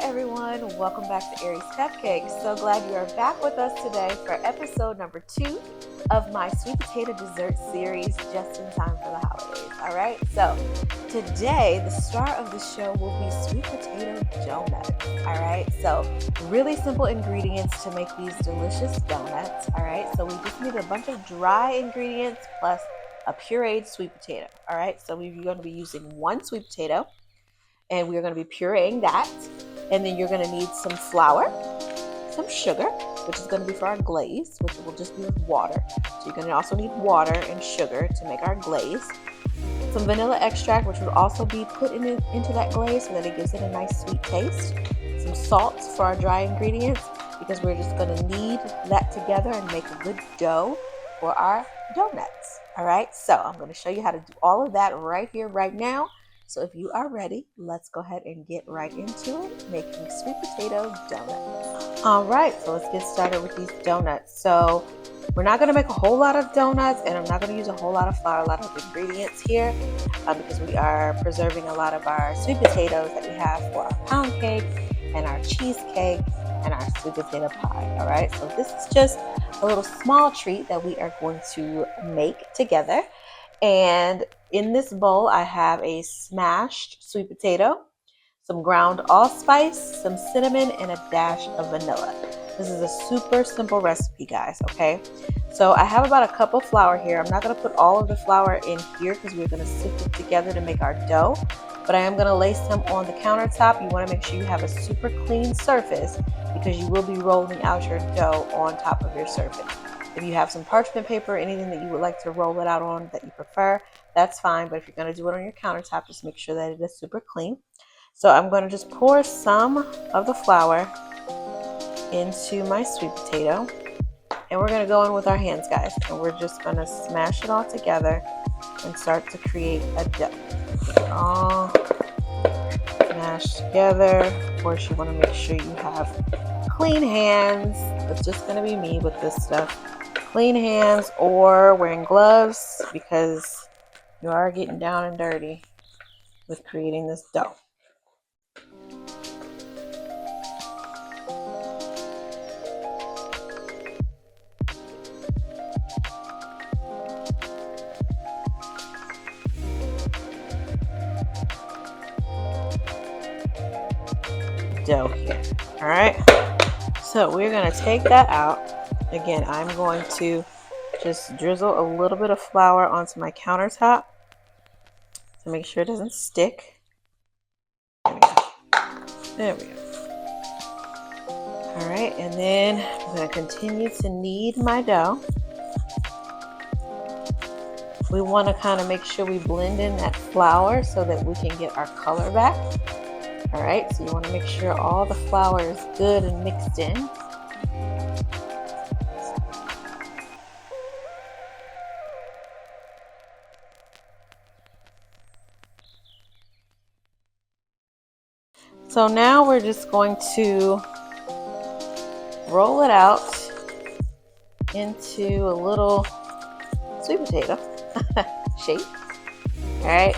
everyone, welcome back to Aries Cupcakes. So glad you are back with us today for episode number 2 of my sweet potato dessert series, just in time for the holidays. All right, so today the star of the show will be sweet potato donuts. All right, so really simple ingredients to make these delicious donuts. All right, so we just need a bunch of dry ingredients plus a pureed sweet potato. All right, so we're going to be using one sweet potato, and we're going to be pureeing that. And then you're going to need some flour, some sugar, which is going to be for our glaze, which will just be with water. So you're going to also need water and sugar to make our glaze. Some vanilla extract, which will also be put into that glaze so that it gives it a nice sweet taste. Some salt for our dry ingredients, because we're just going to knead that together and make a good dough for our donuts. All right, so I'm going to show you how to do all of that right here, right now. So if you are ready, let's go ahead and get right into it, making sweet potato donuts. All right, so let's get started with these donuts. So we're not gonna make a whole lot of donuts, and I'm not gonna use a whole lot of flour, a lot of ingredients here, because we are preserving a lot of our sweet potatoes that we have for our pound cake and our cheesecake and our sweet potato pie. All right, so this is just a little small treat that we are going to make together. And in this bowl, I have a smashed sweet potato, some ground allspice, some cinnamon, and a dash of vanilla. This is a super simple recipe, guys, okay? So I have about a cup of flour here. I'm not going to put all of the flour in here because we're going to sift it together to make our dough. But I am going to lay some on the countertop. You want to make sure you have a super clean surface because you will be rolling out your dough on top of your surface. If you have some parchment paper, anything that you would like to roll it out on that you prefer, that's fine. But if you're going to do it on your countertop, just make sure that it is super clean. So I'm going to just pour some of the flour into my sweet potato. And we're going to go in with our hands, guys. And we're just going to smash it all together and start to create a dough. Get it all mashed together. Of course, you want to make sure you have clean hands. It's just going to be me with this stuff. Clean hands or wearing gloves, because you are getting down and dirty with creating this dough. Dough here. All right, so we're going to take that out. Again, I'm going to just drizzle a little bit of flour onto my countertop to make sure it doesn't stick. There we go. All right, and then I'm going to continue to knead my dough. We want to kind of make sure we blend in that flour so that we can get our color back. All right, so you want to make sure all the flour is good and mixed in. So now we're just going to roll it out into a little sweet potato shape. All right,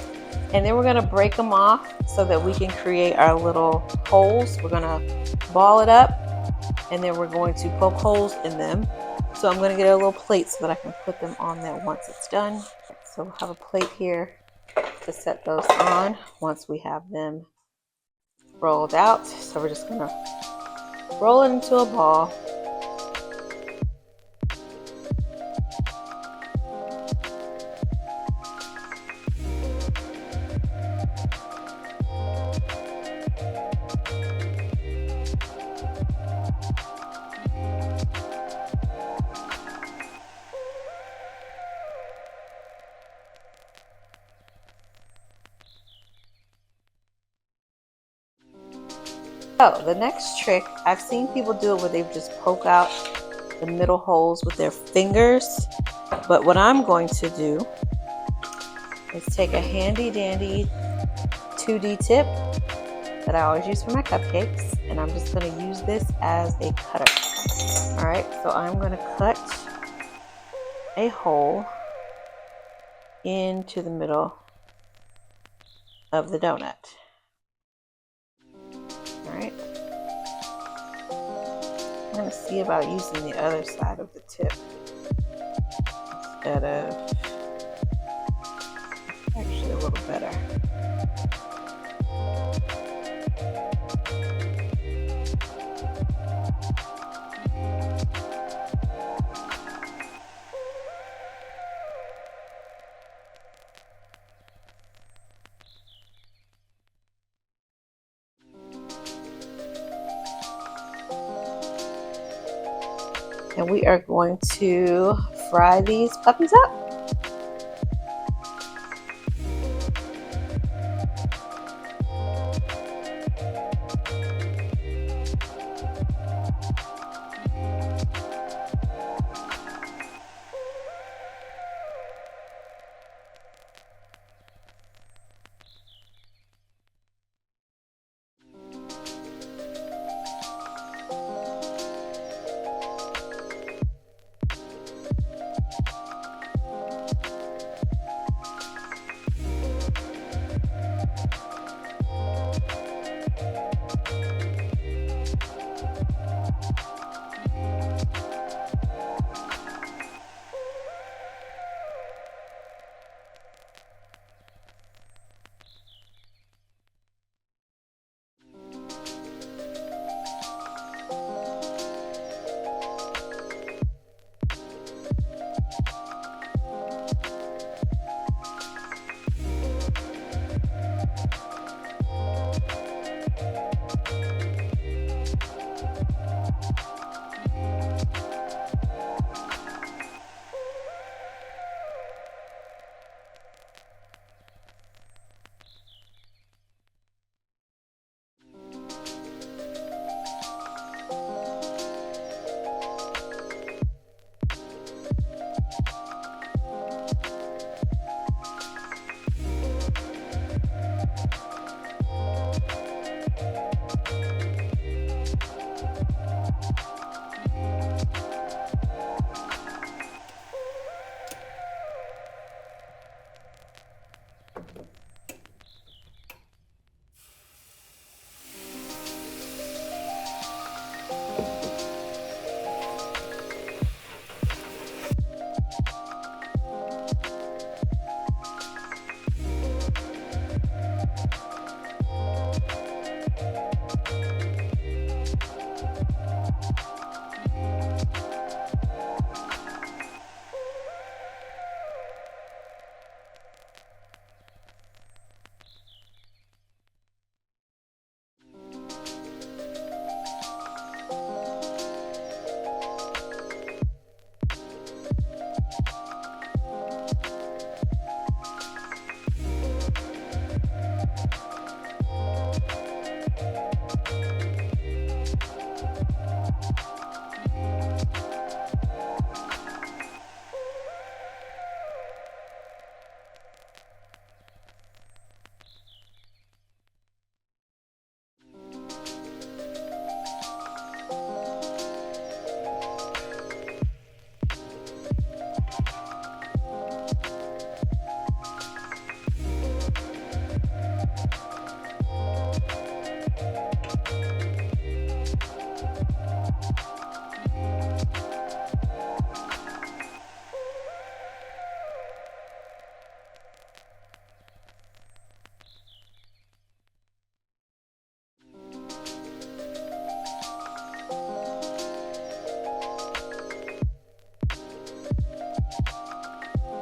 and then we're going to break them off so that we can create our little holes. We're going to ball it up, and then we're going to poke holes in them. So I'm going to get a little plate so that I can put them on there once it's done. So we'll have a plate here to set those on once we have them rolled out. So we're just going to roll it into a ball. So the next trick, I've seen people do it where they just poke out the middle holes with their fingers. But what I'm going to do is take a handy dandy 2D tip that I always use for my cupcakes, and I'm just going to use this as a cutter. All right, so I'm going to cut a hole into the middle of the donut. All right, Let's see about using the other side of the tip instead of, actually a little better. And we are going to fry these puppies up.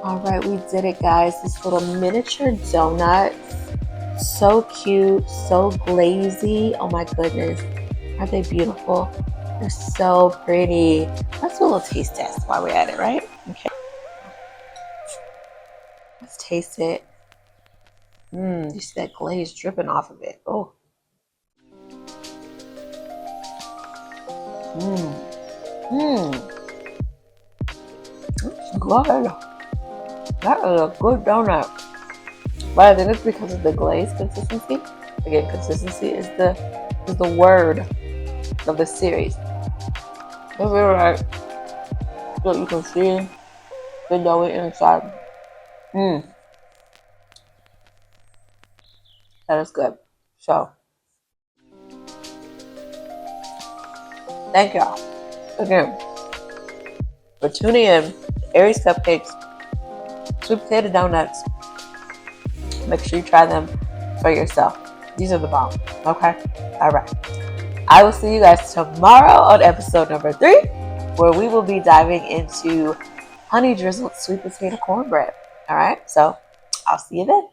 All right, we did it, guys. This little miniature donuts. So cute, so glazy. Oh my goodness. Aren't they beautiful? They're so pretty. Let's do a little taste test while we're at it, right? Okay. Let's taste it. You see that glaze dripping off of it. Oh. That's good. That is a good donut. But I think it's because of the glaze consistency. Again, consistency is the word of the series. It's really right. So you can see the dough inside. That is good. So, thank y'all. again for tuning in. Aries Cupcakes, sweet potato donuts. Make sure you try them for yourself. These are the bomb. Okay? All right. I will see you guys tomorrow on episode number 3, where we will be diving into honey drizzled sweet potato cornbread. All right? So I'll see you then.